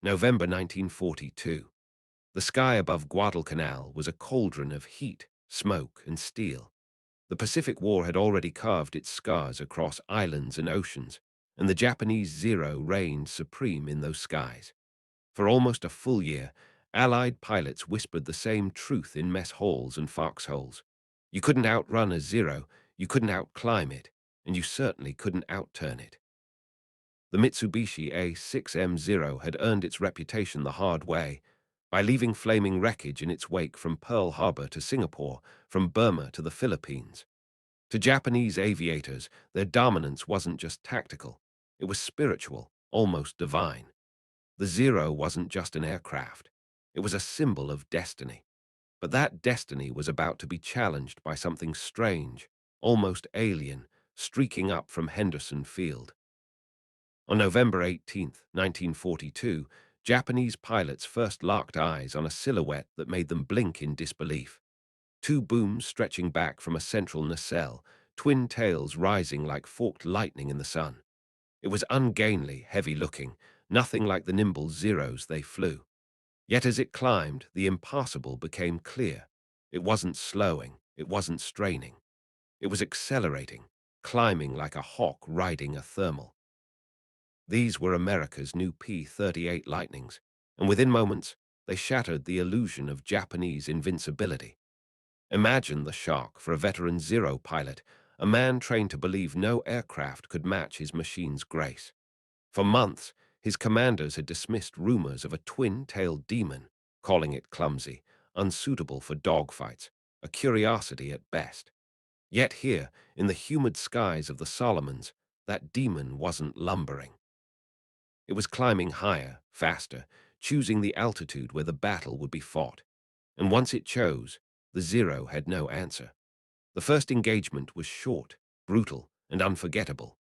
November 1942. The sky above Guadalcanal was a cauldron of heat, smoke, and steel. The Pacific War had already carved its scars across islands and oceans, and the Japanese Zero reigned supreme in those skies. For almost a full year, Allied pilots whispered the same truth in mess halls and foxholes. You couldn't outrun a Zero, you couldn't outclimb it, and you certainly couldn't outturn it. The Mitsubishi A6M0 had earned its reputation the hard way, by leaving flaming wreckage in its wake from Pearl Harbor to Singapore, from Burma to the Philippines. To Japanese aviators, their dominance wasn't just tactical, it was spiritual, almost divine. The Zero wasn't just an aircraft, it was a symbol of destiny. But that destiny was about to be challenged by something strange, almost alien, streaking up from Henderson Field. On November 18, 1942, Japanese pilots first locked eyes on a silhouette that made them blink in disbelief. Two booms stretching back from a central nacelle, twin tails rising like forked lightning in the sun. It was ungainly, heavy-looking, nothing like the nimble Zeros they flew. Yet as it climbed, the impossible became clear. It wasn't slowing, it wasn't straining. It was accelerating, climbing like a hawk riding a thermal. These were America's new P-38 Lightnings, and within moments, they shattered the illusion of Japanese invincibility. Imagine the shock for a veteran Zero pilot, a man trained to believe no aircraft could match his machine's grace. For months, his commanders had dismissed rumors of a twin-tailed demon, calling it clumsy, unsuitable for dogfights, a curiosity at best. Yet here, in the humid skies of the Solomons, that demon wasn't lumbering. It was climbing higher, faster, choosing the altitude where the battle would be fought. And once it chose, the Zero had no answer. The first engagement was short, brutal, and unforgettable.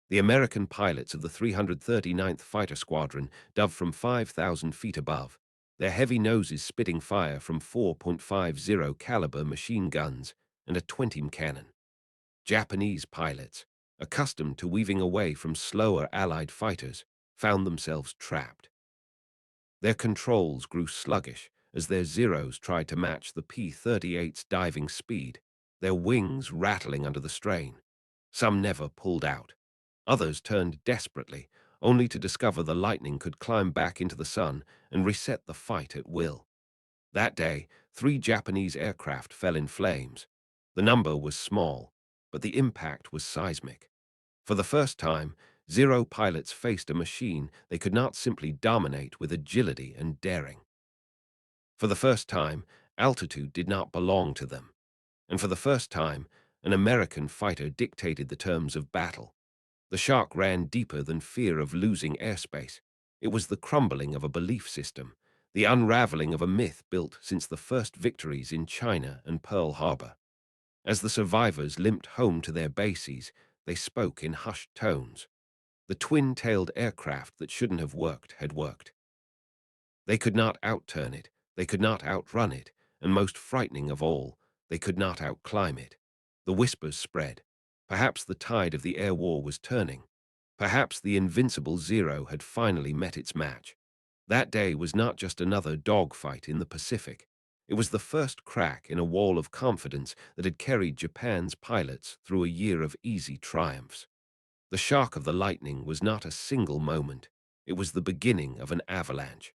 The American pilots of the 339th Fighter Squadron dove from 5,000 feet above, their heavy noses spitting fire from 4.50 caliber machine guns and a 20 cannon. Japanese pilots, accustomed to weaving away from slower Allied fighters, found themselves trapped. Their controls grew sluggish as their Zeros tried to match the P-38's diving speed, their wings rattling under the strain. Some never pulled out. Others turned desperately, only to discover the Lightning could climb back into the sun and reset the fight at will. That day, 3 Japanese aircraft fell in flames. The number was small, but the impact was seismic. For the first time, Zero pilots faced a machine they could not simply dominate with agility and daring. For the first time, altitude did not belong to them. And for the first time, an American fighter dictated the terms of battle. The shock ran deeper than fear of losing airspace. It was the crumbling of a belief system, the unraveling of a myth built since the first victories in China and Pearl Harbor. As the survivors limped home to their bases, they spoke in hushed tones. The twin-tailed aircraft that shouldn't have worked had worked. They could not outturn it, they could not outrun it, and most frightening of all, they could not outclimb it. The whispers spread. Perhaps the tide of the air war was turning. Perhaps the invincible Zero had finally met its match. That day was not just another dogfight in the Pacific. It was the first crack in a wall of confidence that had carried Japan's pilots through a year of easy triumphs. The shock of the Lightning was not a single moment. It was the beginning of an avalanche.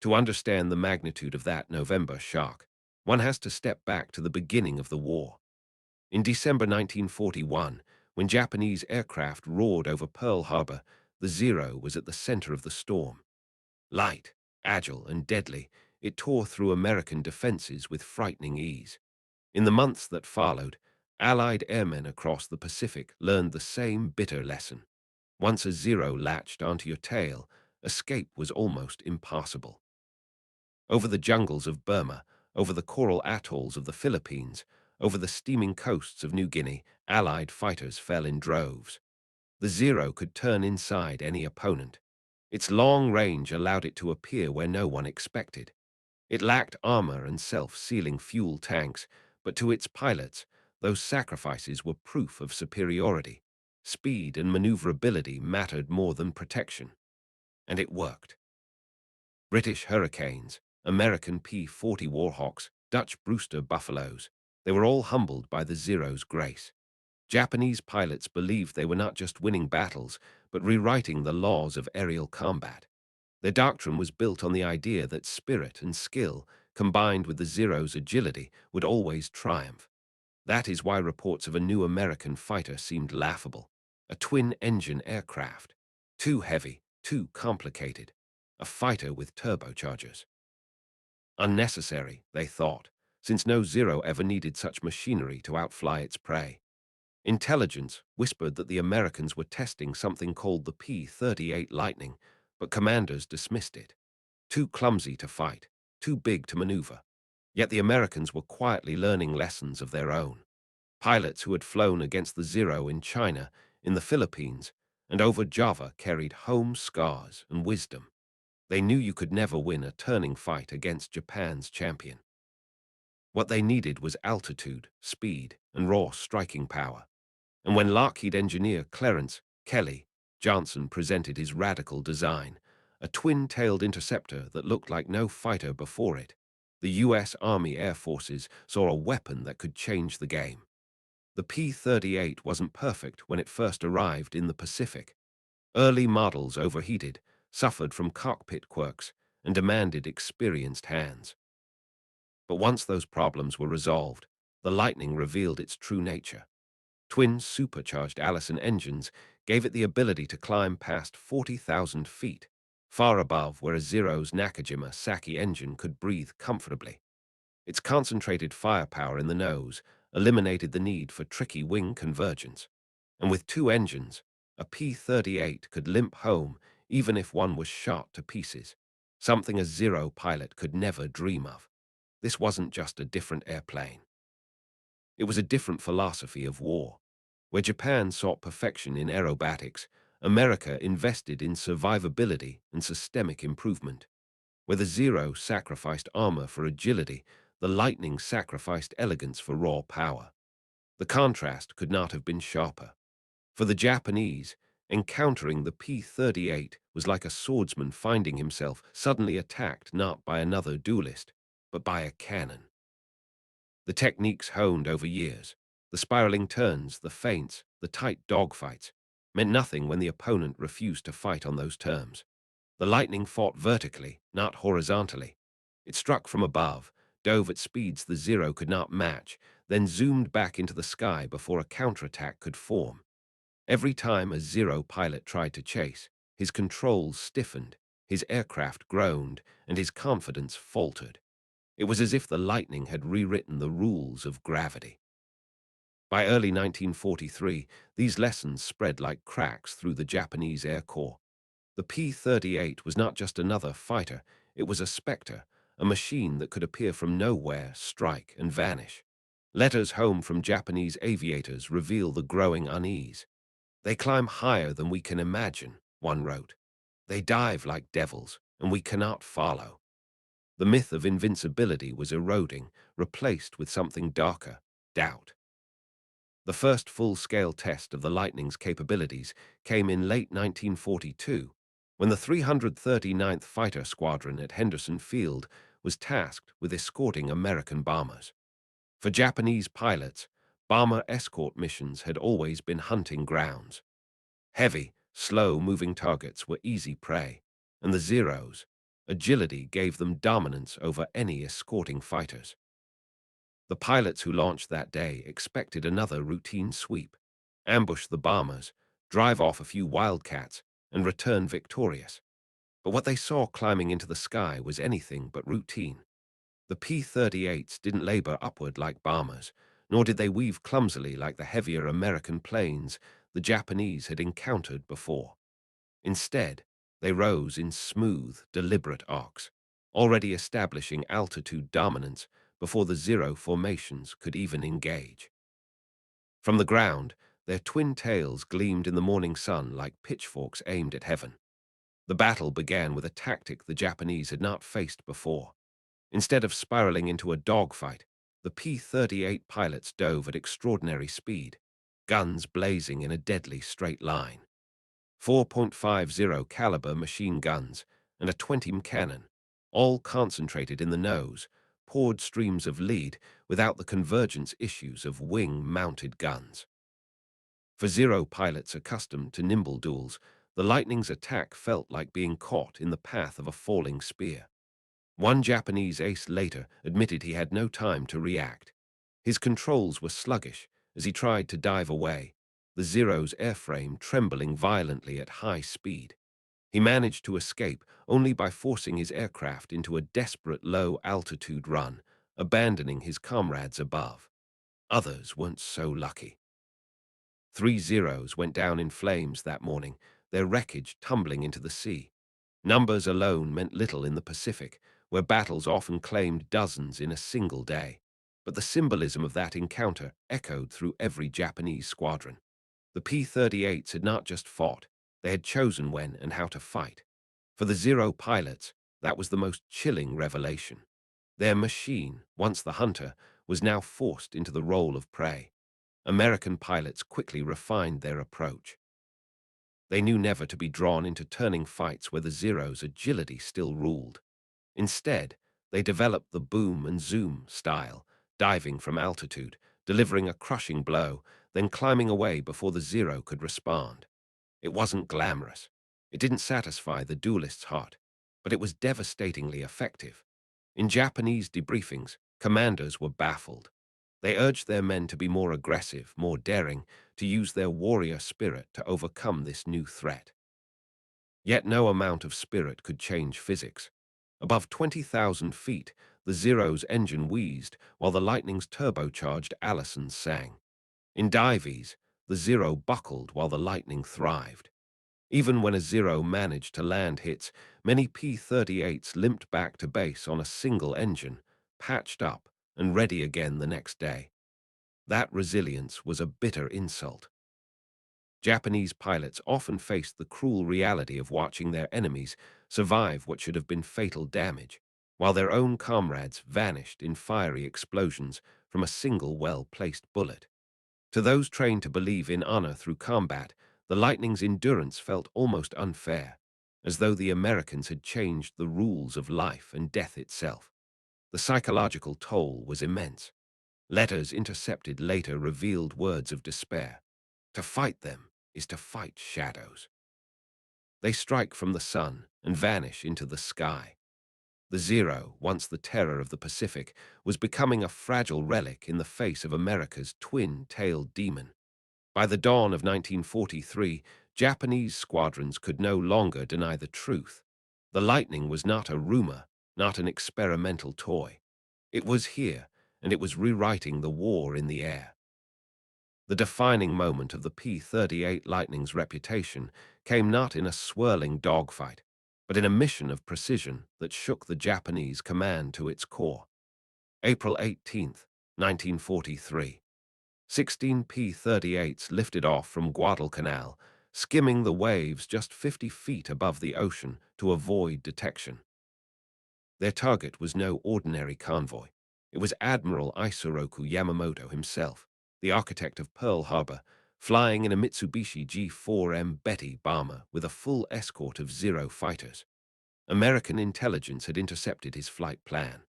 To understand the magnitude of that November shock, one has to step back to the beginning of the war. In December 1941, when Japanese aircraft roared over Pearl Harbor, the Zero was at the center of the storm. Light, agile, and deadly, it tore through American defenses with frightening ease. In the months that followed, Allied airmen across the Pacific learned the same bitter lesson. Once a Zero latched onto your tail, escape was almost impossible. Over the jungles of Burma, over the coral atolls of the Philippines, over the steaming coasts of New Guinea, Allied fighters fell in droves. The Zero could turn inside any opponent. Its long range allowed it to appear where no one expected. It lacked armor and self-sealing fuel tanks, but to its pilots, those sacrifices were proof of superiority. Speed and maneuverability mattered more than protection. And it worked. British Hurricanes, American P-40 Warhawks, Dutch Brewster Buffaloes. They were all humbled by the Zero's grace. Japanese pilots believed they were not just winning battles, but rewriting the laws of aerial combat. Their doctrine was built on the idea that spirit and skill, combined with the Zero's agility, would always triumph. That is why reports of a new American fighter seemed laughable. A twin-engine aircraft. Too heavy, too complicated. A fighter with turbochargers. Unnecessary, they thought, since no Zero ever needed such machinery to outfly its prey. Intelligence whispered that the Americans were testing something called the P-38 Lightning, but commanders dismissed it. Too clumsy to fight, too big to maneuver. Yet the Americans were quietly learning lessons of their own. Pilots who had flown against the Zero in China, in the Philippines, and over Java carried home scars and wisdom. They knew you could never win a turning fight against Japan's champion. What they needed was altitude, speed, and raw striking power. And when Lockheed engineer Clarence Kelly Johnson presented his radical design, a twin-tailed interceptor that looked like no fighter before it, the U.S. Army Air Forces saw a weapon that could change the game. The P-38 wasn't perfect when it first arrived in the Pacific. Early models overheated, suffered from cockpit quirks, and demanded experienced hands. But once those problems were resolved, the Lightning revealed its true nature. Twin supercharged Allison engines gave it the ability to climb past 40,000 feet, far above where a Zero's Nakajima Saki engine could breathe comfortably. Its concentrated firepower in the nose eliminated the need for tricky wing convergence. And with two engines, a P-38 could limp home even if one was shot to pieces, something a Zero pilot could never dream of. This wasn't just a different airplane. It was a different philosophy of war. Where Japan sought perfection in aerobatics, America invested in survivability and systemic improvement. Where the Zero sacrificed armor for agility, the Lightning sacrificed elegance for raw power. The contrast could not have been sharper. For the Japanese, encountering the P-38 was like a swordsman finding himself suddenly attacked not by another duelist, but by a cannon. The techniques honed over years, the spiraling turns, the feints, the tight dogfights, meant nothing when the opponent refused to fight on those terms. The Lightning fought vertically, not horizontally. It struck from above, dove at speeds the Zero could not match, then zoomed back into the sky before a counterattack could form. Every time a Zero pilot tried to chase, his controls stiffened, his aircraft groaned, and his confidence faltered. It was as if the Lightning had rewritten the rules of gravity. By early 1943, these lessons spread like cracks through the Japanese Air Corps. The P-38 was not just another fighter, it was a specter, a machine that could appear from nowhere, strike, and vanish. Letters home from Japanese aviators reveal the growing unease. "They climb higher than we can imagine," one wrote. "They dive like devils, and we cannot follow." The myth of invincibility was eroding, replaced with something darker, doubt. The first full-scale test of the Lightning's capabilities came in late 1942, when the 339th Fighter Squadron at Henderson Field was tasked with escorting American bombers. For Japanese pilots, bomber escort missions had always been hunting grounds. Heavy, slow-moving targets were easy prey, and the Zeros' agility gave them dominance over any escorting fighters. The pilots who launched that day expected another routine sweep, ambush the bombers, drive off a few wildcats, and return victorious. But what they saw climbing into the sky was anything but routine. The P-38s didn't labor upward like bombers, nor did they weave clumsily like the heavier American planes the Japanese had encountered before. Instead, they rose in smooth, deliberate arcs, already establishing altitude dominance before the Zero formations could even engage. From the ground, their twin tails gleamed in the morning sun like pitchforks aimed at heaven. The battle began with a tactic the Japanese had not faced before. Instead of spiraling into a dogfight, the P-38 pilots dove at extraordinary speed, guns blazing in a deadly straight line. 4.50 caliber machine guns and a 20 cannon, all concentrated in the nose, poured streams of lead without the convergence issues of wing-mounted guns. For Zero pilots accustomed to nimble duels, the Lightning's attack felt like being caught in the path of a falling spear. One Japanese ace later admitted he had no time to react. His controls were sluggish as he tried to dive away, the Zero's airframe trembling violently at high speed. He managed to escape only by forcing his aircraft into a desperate low-altitude run, abandoning his comrades above. Others weren't so lucky. 3 Zeros went down in flames that morning, their wreckage tumbling into the sea. Numbers alone meant little in the Pacific, where battles often claimed dozens in a single day. But the symbolism of that encounter echoed through every Japanese squadron. The P-38s had not just fought, they had chosen when and how to fight. For the Zero pilots, that was the most chilling revelation. Their machine, once the hunter, was now forced into the role of prey. American pilots quickly refined their approach. They knew never to be drawn into turning fights where the Zero's agility still ruled. Instead, they developed the boom and zoom style, diving from altitude, delivering a crushing blow, then climbing away before the Zero could respond. It wasn't glamorous. It didn't satisfy the duelist's heart, but it was devastatingly effective. In Japanese debriefings, commanders were baffled. They urged their men to be more aggressive, more daring, to use their warrior spirit to overcome this new threat. Yet no amount of spirit could change physics. Above 20,000 feet, the Zero's engine wheezed while the Lightning's turbocharged Allison sang. In dives, the Zero buckled while the Lightning thrived. Even when a Zero managed to land hits, many P-38s limped back to base on a single engine, patched up and ready again the next day. That resilience was a bitter insult. Japanese pilots often faced the cruel reality of watching their enemies survive what should have been fatal damage, while their own comrades vanished in fiery explosions from a single well-placed bullet. To those trained to believe in honor through combat, the Lightning's endurance felt almost unfair, as though the Americans had changed the rules of life and death itself. The psychological toll was immense. Letters intercepted later revealed words of despair. To fight them is to fight shadows. They strike from the sun and vanish into the sky. The Zero, once the terror of the Pacific, was becoming a fragile relic in the face of America's twin-tailed demon. By the dawn of 1943, Japanese squadrons could no longer deny the truth. The Lightning was not a rumor, not an experimental toy. It was here, and it was rewriting the war in the air. The defining moment of the P-38 Lightning's reputation came not in a swirling dogfight, but in a mission of precision that shook the Japanese command to its core. April 18, 1943. 16 P-38s lifted off from Guadalcanal, skimming the waves just 50 feet above the ocean to avoid detection. Their target was no ordinary convoy. It was Admiral Isoroku Yamamoto himself, the architect of Pearl Harbor, flying in a Mitsubishi G4M Betty bomber with a full escort of Zero fighters. American intelligence had intercepted his flight plan.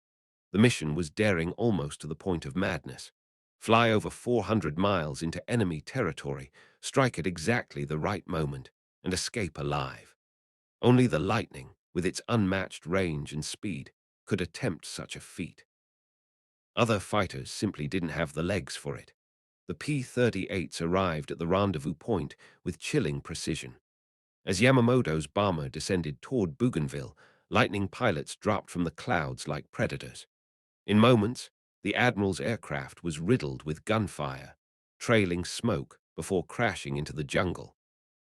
The mission was daring almost to the point of madness. Fly over 400 miles into enemy territory, strike at exactly the right moment, and escape alive. Only the Lightning, with its unmatched range and speed, could attempt such a feat. Other fighters simply didn't have the legs for it. The P-38s arrived at the rendezvous point with chilling precision. As Yamamoto's bomber descended toward Bougainville, Lightning pilots dropped from the clouds like predators. In moments, the Admiral's aircraft was riddled with gunfire, trailing smoke before crashing into the jungle.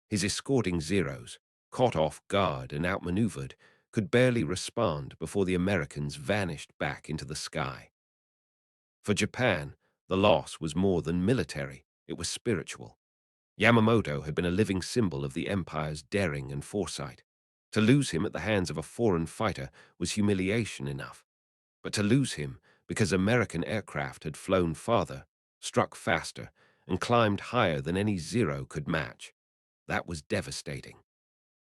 His escorting Zeros, caught off guard and outmaneuvered, could barely respond before the Americans vanished back into the sky. For Japan, the loss was more than military, it was spiritual. Yamamoto had been a living symbol of the Empire's daring and foresight. To lose him at the hands of a foreign fighter was humiliation enough. But to lose him because American aircraft had flown farther, struck faster, and climbed higher than any Zero could match, that was devastating.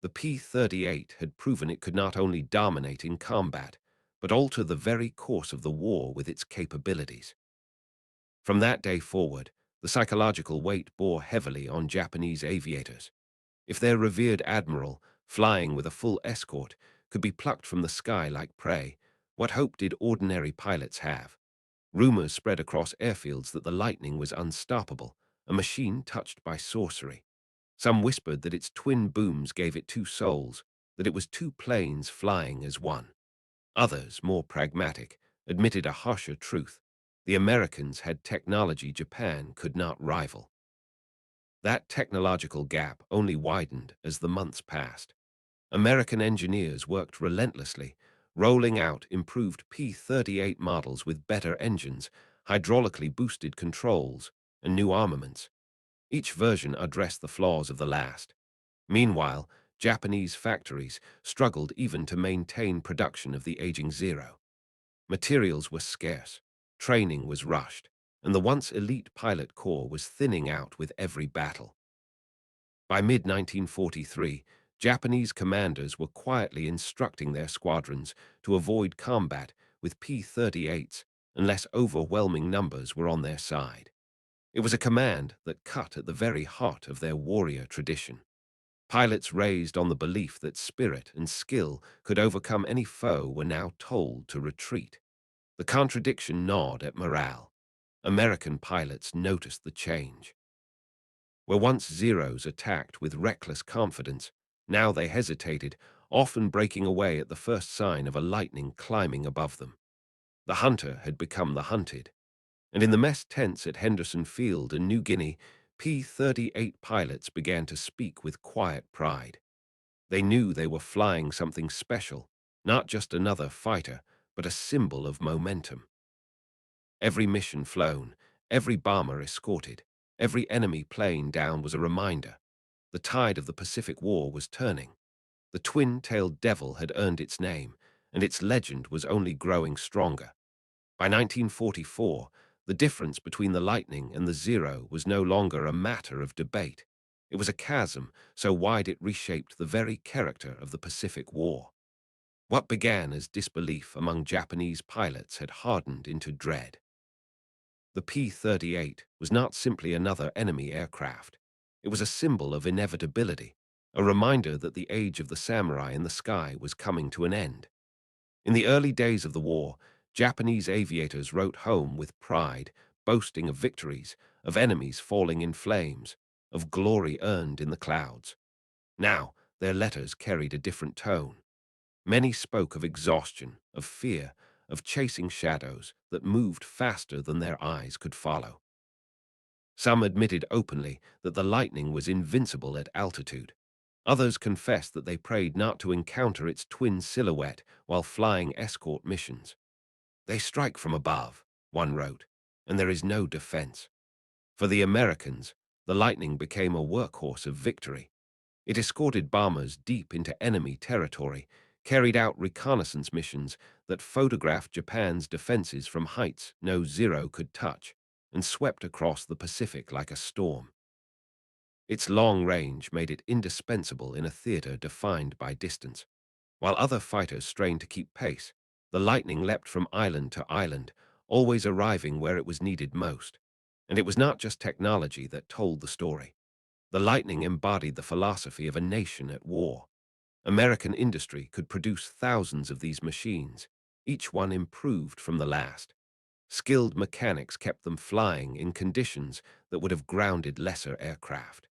The P-38 had proven it could not only dominate in combat, but alter the very course of the war with its capabilities. From that day forward, the psychological weight bore heavily on Japanese aviators. If their revered admiral, flying with a full escort, could be plucked from the sky like prey, what hope did ordinary pilots have? Rumors spread across airfields that the Lightning was unstoppable, a machine touched by sorcery. Some whispered that its twin booms gave it two souls, that it was two planes flying as one. Others, more pragmatic, admitted a harsher truth. The Americans had technology Japan could not rival. That technological gap only widened as the months passed. American engineers worked relentlessly, rolling out improved P-38 models with better engines, hydraulically boosted controls, and new armaments. Each version addressed the flaws of the last. Meanwhile, Japanese factories struggled even to maintain production of the aging Zero. Materials were scarce, training was rushed, and the once elite pilot corps was thinning out with every battle. By mid-1943, Japanese commanders were quietly instructing their squadrons to avoid combat with P-38s unless overwhelming numbers were on their side. It was a command that cut at the very heart of their warrior tradition. Pilots raised on the belief that spirit and skill could overcome any foe were now told to retreat. The contradiction gnawed at morale. American pilots noticed the change. Where once Zeros attacked with reckless confidence, now they hesitated, often breaking away at the first sign of a Lightning climbing above them. The hunter had become the hunted, and in the mess tents at Henderson Field in New Guinea, P-38 pilots began to speak with quiet pride. They knew they were flying something special, not just another fighter, but a symbol of momentum. Every mission flown, every bomber escorted, every enemy plane down was a reminder. The tide of the Pacific War was turning. The twin-tailed devil had earned its name, and its legend was only growing stronger. By 1944, the difference between the Lightning and the Zero was no longer a matter of debate. It was a chasm so wide it reshaped the very character of the Pacific War. What began as disbelief among Japanese pilots had hardened into dread. The P-38 was not simply another enemy aircraft. It was a symbol of inevitability, a reminder that the age of the samurai in the sky was coming to an end. In the early days of the war, Japanese aviators wrote home with pride, boasting of victories, of enemies falling in flames, of glory earned in the clouds. Now, their letters carried a different tone. Many spoke of exhaustion, of fear, of chasing shadows that moved faster than their eyes could follow. Some admitted openly that the Lightning was invincible at altitude. Others confessed that they prayed not to encounter its twin silhouette while flying escort missions. "They strike from above," one wrote, "and there is no defense." For the Americans, the Lightning became a workhorse of victory. It escorted bombers deep into enemy territory, carried out reconnaissance missions that photographed Japan's defenses from heights no Zero could touch, and swept across the Pacific like a storm. Its long range made it indispensable in a theater defined by distance. While other fighters strained to keep pace, the Lightning leapt from island to island, always arriving where it was needed most. And it was not just technology that told the story. The Lightning embodied the philosophy of a nation at war. American industry could produce thousands of these machines, each one improved from the last. Skilled mechanics kept them flying in conditions that would have grounded lesser aircraft.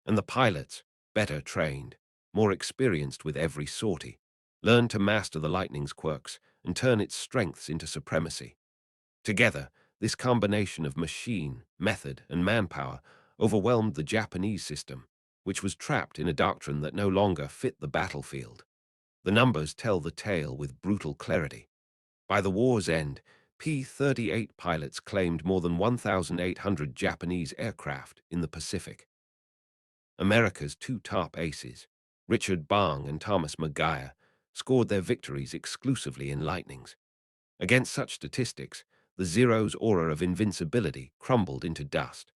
And the pilots, better trained, more experienced with every sortie, learned to master the Lightning's quirks and turn its strengths into supremacy. Together, this combination of machine, method, and manpower overwhelmed the Japanese system, which was trapped in a doctrine that no longer fit the battlefield. The numbers tell the tale with brutal clarity. By the war's end, P-38 pilots claimed more than 1,800 Japanese aircraft in the Pacific. America's two top aces, Richard Bong and Thomas Maguire, scored their victories exclusively in Lightnings. Against such statistics, the Zero's aura of invincibility crumbled into dust.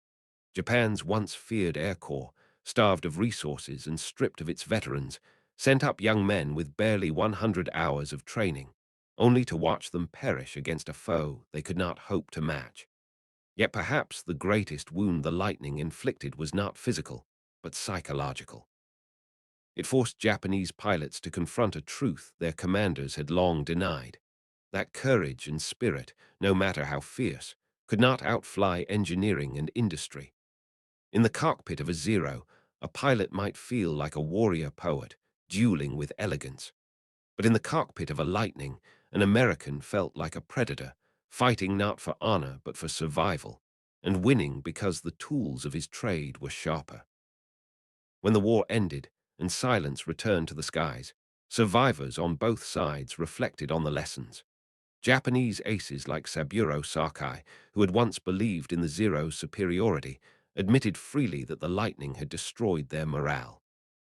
Japan's once feared Air Corps, starved of resources and stripped of its veterans, sent up young men with barely 100 hours of training, only to watch them perish against a foe they could not hope to match. Yet perhaps the greatest wound the lightning inflicted was not physical, but psychological. It forced Japanese pilots to confront a truth their commanders had long denied: that courage and spirit, no matter how fierce, could not outfly engineering and industry. In the cockpit of a Zero, a pilot might feel like a warrior poet, dueling with elegance. But in the cockpit of a Lightning, an American felt like a predator, fighting not for honor but for survival, and winning because the tools of his trade were sharper. When the war ended and silence returned to the skies, survivors on both sides reflected on the lessons. Japanese aces like Saburo Sakai, who had once believed in the Zero's superiority, admitted freely that the Lightning had destroyed their morale.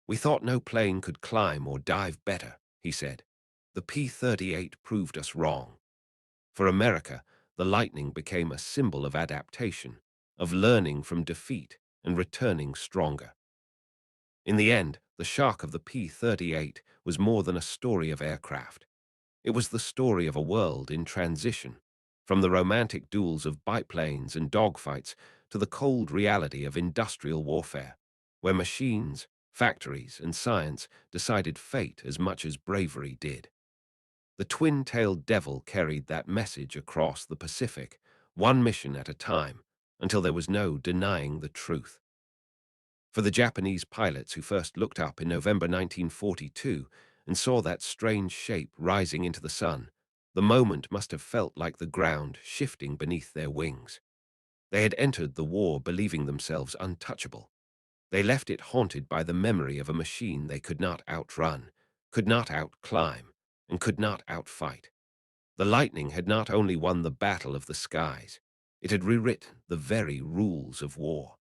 "We thought no plane could climb or dive better," he said. "The P-38 proved us wrong." For America, the Lightning became a symbol of adaptation, of learning from defeat and returning stronger. In the end, the shock of the P-38 was more than a story of aircraft. It was the story of a world in transition, from the romantic duels of biplanes and dogfights to the cold reality of industrial warfare, where machines, factories, and science decided fate as much as bravery did. The twin-tailed devil carried that message across the Pacific, one mission at a time, until there was no denying the truth. For the Japanese pilots who first looked up in November 1942 and saw that strange shape rising into the sun, the moment must have felt like the ground shifting beneath their wings. They had entered the war believing themselves untouchable. They left it haunted by the memory of a machine they could not outrun, could not outclimb, and could not outfight. The Lightning had not only won the battle of the skies, it had rewritten the very rules of war.